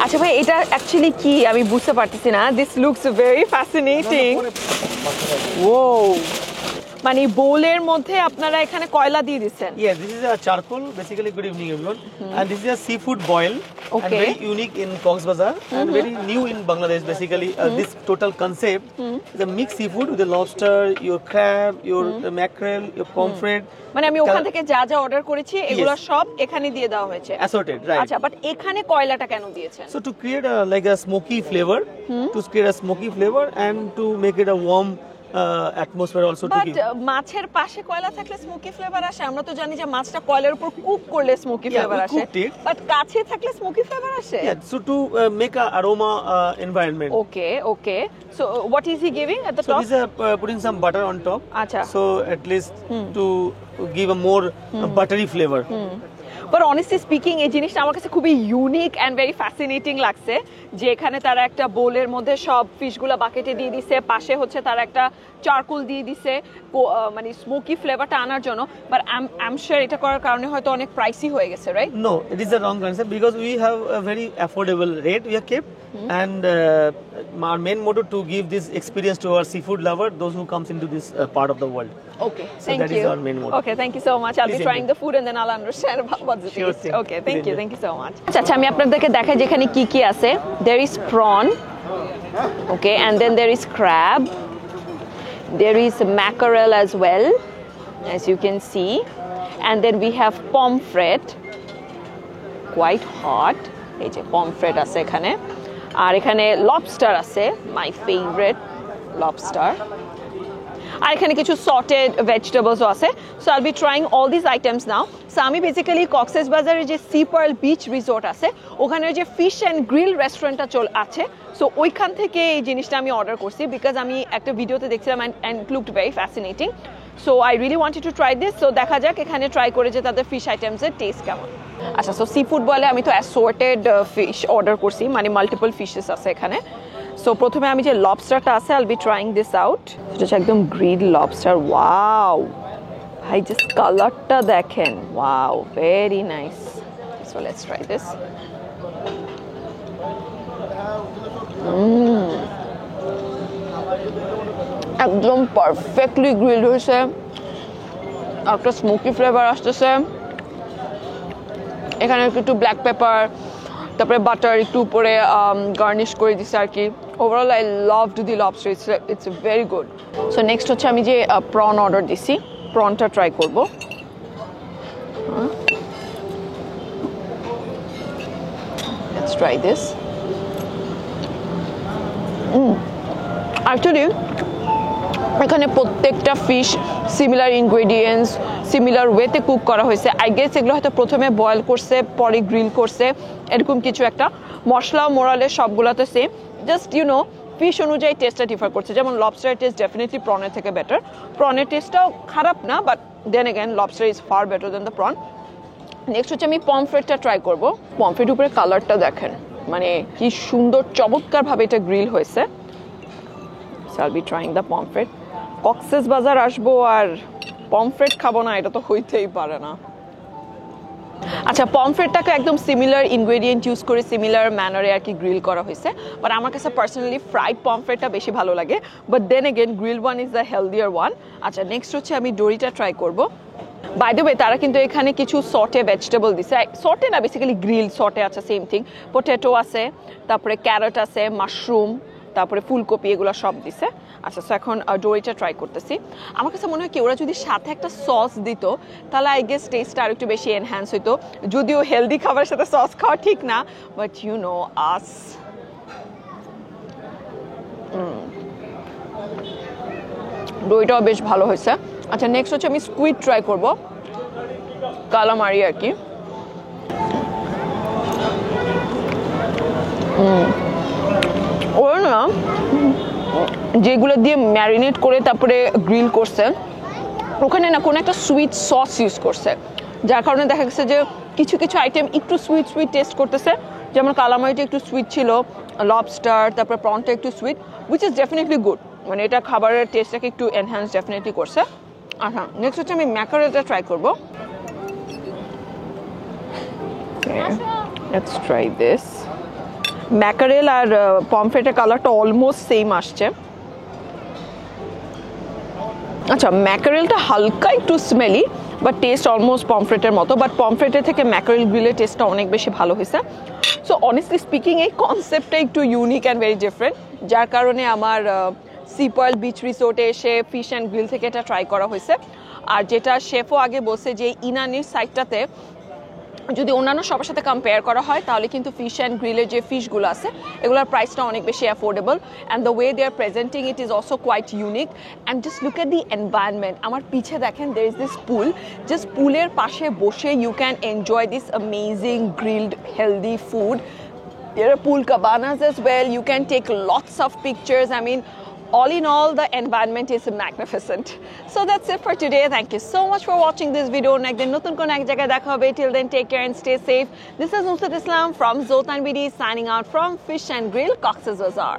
আচ্ছা ভাই এটা অ্যাকচুয়ালি কি আমি বুঝতে পারতেছি না দিস লুকস ভেরি ফ্যাসিনেটিং ও মানে বোলের মধ্যে আপনারা এখানে কয়লা দিয়ে দিচ্ছেন Yes, this is a charcoal. Basically, good evening everyone. And this is a seafood boil. Okay. And very unique in Cox's Bazar and very new in Bangladesh. Basically, this total concept is a mixed seafood with the lobster, your crab, your mackerel, your pomfret. মানে আমি ওখান থেকে যা যা order করেছি এগুলো সব এখানে দিয়ে দেওয়া হয়েছে Assorted, right? আচ্ছা বাট এখানে কয়লাটা কেন দিয়েছেন So to create like a smoky flavor, to create a smoky flavor, and to make it a warm atmosphere also to but give. মাছের পাশে কয়লা থাকলে স্মোকি ফ্লেভার আসে আমরা তো জানি যে মাছটা কয়লার উপর কুক করলে স্মোকি Yeah, ফ্লেভার we আসে cooked it. বাট কাছে থাকলে স্মোকি ফ্লেভার আসে Yeah, so to make a aroma environment. Okay so what is he giving at the So top this is putting some butter on top. Acha. So at least to give a more buttery flavor. But honestly speaking এই জিনিসটা আমার কাছে খুবই unique and very fascinating লাগছে যে এখানে তারা একটা বোলের মধ্যে সব ফিশগুলো বাকেটে দিয়ে দিছে পাশে হচ্ছে তারা একটা চারকোল দিয়ে দিছে মানে স্মোকি ফ্লেভারটা আনার জন্য বাট আই এম শিওর এটা করার কারণে হয়তো অনেক প্রাইসি হয়ে গেছে right No, it is the wrong concept because we have a very affordable rate we have kept, and our main motto to give this experience to our seafood lover, those who comes into this part of the world. Okay, So thank that you. is our main motto. Okay, thank you so much. I'll be Please trying enjoy. the food and then I'll understand what the Sure taste. thing. Okay, Please thank you so much. আচ্ছা আমি আপনাদেরকে দেখাই যেখানে কি কি আছে there is prawn, okay, and then there is crab, there is mackerel as well as you can see, and then we have pomfret, quite hot এই যে pomfret আছে এখানে আর এখানে lobster আছে my favorite lobster আর এখানে কিছু সর্টেড ভেজিটেবলসও আছে so আইল B trying all this items now so আমি বেসিক্যালি কক্সেস বাজারে যে সি পার্ল বিচ রিসোর্ট আছে ওখানে যে ফিশ অ্যান্ড গ্রিল রেস্টুরেন্টটা আছে সো ওইখান থেকে এই জিনিসটা আমি অর্ডার করছি বিকজ আমি একটা ভিডিওতে দেখছিলাম and it looked very fascinating so I really wanted to try this so দেখা যাক এখানে ট্রাই করে যে তাদের ফিশ আইটেমসের টেস্ট কেমন আচ্ছা সো সি ফুড বলে আমি তো অ্যাসর্টেড ফিশ অর্ডার করছি মানে মাল্টিপল ফিশেস আছে এখানে সো প্রথমে আমি যে লবস্টারটা আছে আইল বি ট্রাইং দিস আউট এটা হচ্ছে একদম গ্রিল লবস্টার ওয়াও ভাই জাস্ট কালারটা দেখেন wow very nice so let's try this একদম পারফেক্টলি গ্রিলড হয়েছে একটা স্মোকি ফ্লেভার আসতেছে এখানে একটু ব্ল্যাক পেপার তারপরে বাটার একটু উপরে গার্নিশ করে দিছে আর কি overall I loved the lobster it's very good so next হচ্ছে আমি যে প্রন অর্ডার দিছি প্রনটা ট্রাই করব লেটস ট্রাই দিস অ্যাকচুয়ালি এখানে প্রত্যেকটা ফিশ সিমিলার ইনগ্রেডিয়েন্টস সিমিলার ওয়েতে কুক করা হয়েছে আই গেস এগুলো হয়তো প্রথমে বয়েল করছে পরে গ্রিল করছে এরকম কিছু একটা মশলা মোরালে সবগুলোতে same just you know fish অনুযায়ী টেস্টটা ডিফার করছে যেমন লবস্টারের টেস্ট ডেফিনেটলি প্রনের থেকে বেটার প্রনের টেস্টটাও খারাপ না but then again lobster is far better than the prawn next হচ্ছে আমি পমফ্রেটটা ট্রাই করবো পমফ্রেট উপরে কালারটা দেখেন মানে কি সুন্দর চমৎকারভাবে এটা গ্রিল হয়েছে সো আইল B trying the pomfret Cox's বাজার আসবো আর পমফ্রেট খাবো না এটা তো হইতেই পারে না আচ্ছা পমফ্রেটটাকে একদম সিমিলার ইনগ্রেডিয়েন্ট ইউজ করে সিমিলার ম্যানারে আর কি গ্রিল করা হয়েছে বাট আমার কাছে পার্সোনালি ফ্রাইড পমফ্রেটটা বেশি ভালো লাগে but then again grill one is the healthier one আচ্ছা নেক্সট হচ্ছে আমি ডোরিটা ট্রাই করবো বাই দ্য ওয়ে তারা কিন্তু এখানে কিছু সটে ভেজিটেবল দিছে সটে না বেসিক্যালি গ্রিল সটে আছে সেম থিং পটেটো আছে তারপরে ক্যারট আছে মাশরুম তারপরে ফুলকপি এগুলো সব দিছে আচ্ছা সো এখন ডোরিটা ট্রাই করতেছি আমার কাছে মনে হয় কি ওরা যদি সাথে একটা সস দিত তাহলে আই গেস টেস্টটা আর একটু বেশি এনহ্যান্স হইতো যদিও হেলদি খাবারের সাথে সস খাওয়া ঠিক না বাট ইউ নো আস দইটাও বেশ ভালো হয়েছে আচ্ছা নেক্সট হচ্ছে আমি স্কুইড ট্রাই করব কালামারি আর কি ওরা না যেগুলো দিয়ে ম্যারিনেট করে তারপরে গ্রিল করছে ওখানে না কোনো একটা সুইট সস ইউজ করছে যার কারণে দেখা গেছে যে কিছু কিছু আইটেম একটু সুইট সুইট টেস্ট করতেছে যেমন কালামারিটা একটু সুইট ছিল লবস্টার তারপরে প্রনটা একটু sweet which is definitely good মানে এটা খাবারের টেস্টটাকে একটু এনহ্যান্স ডেফিনেটলি করছে আচ্ছা নেক্সট হচ্ছে আমি ম্যাকারেলটা ট্রাই করবো লেটস ট্রাই দিস ম্যাকারেল আর পমফ্রেটের কালারটা অলমোস্ট সেম আসছে। আচ্ছা, ম্যাকারেলটা হালকা একটু স্মেলি, বাট টেস্ট অলমোস্ট পমফ্রেটের মতো, বাট পমফ্রেটের থেকে ম্যাকারেল গ্রিলের টেস্টটা অনেক বেশি ভালো হয়েছে। সো অনেস্টলি স্পিকিং এই কনসেপ্টটা একটু ইউনিক অ্যান্ড ভেরি ডিফারেন্ট, যার কারণে আমার সি পার্ল বিচ রিসোর্টে এসে ফিশ অ্যান্ড গ্রিল থেকে এটা ট্রাই করা হয়েছে। আর যেটা শেফও আগে বলছে যে ইনানির সাইডটাতে যদি অন্যান্য সবার সাথে কম্পেয়ার করা হয় তাহলে কিন্তু ফিশ অ্যান্ড গ্রিলের যে ফিশগুলো আছে এগুলোর প্রাইসটা অনেক বেশি affordable, and the way they are presenting it is also quite unique. And just look at the environment. আমার পিছে দেখেন there is this pool, just পুলের পাশে বসে you can enjoy this amazing grilled healthy food. There are pool cabanas as well. You can take lots of pictures. I mean, all in all, the environment is magnificent. So that's it for today. Thank you so much for watching this video. Next din notun kono ek jagay dekha hobe. Till then, take care and stay safe. This is Nusrat Islam from Zoltan BD signing out from Fish and Grill, Cox's Bazar.